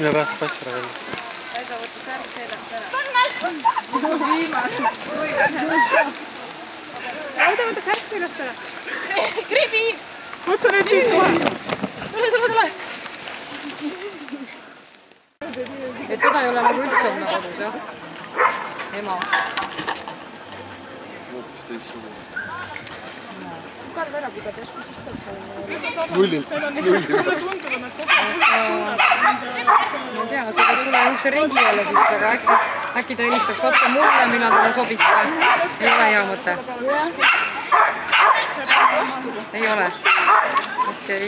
Mille päästab passi ära välja? Ega võtta särk seljast ära. Viimane. Võta särk seljast ära. Kribi! Kutsu nüüd siit kohe. Tule! Et teda ei ole nagu üldse oma kodus, jah? Ema. Hoopis teistsugune. Karv ära pidada, siis kus tõlks Nullim. Ma tean, et ta tule ühse ringi jälle siit, aga äkki ta helistaks otsa mulle, millal talle sobiks. Ei ole hea mõte? Ei ole? Okei.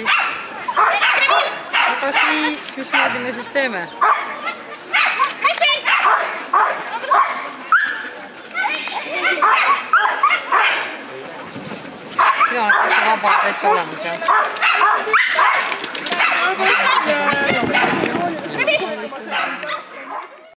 Aga siis, mismoodi me siis teeme? Sina oled täitsa vaba, täitsa olemas, jah?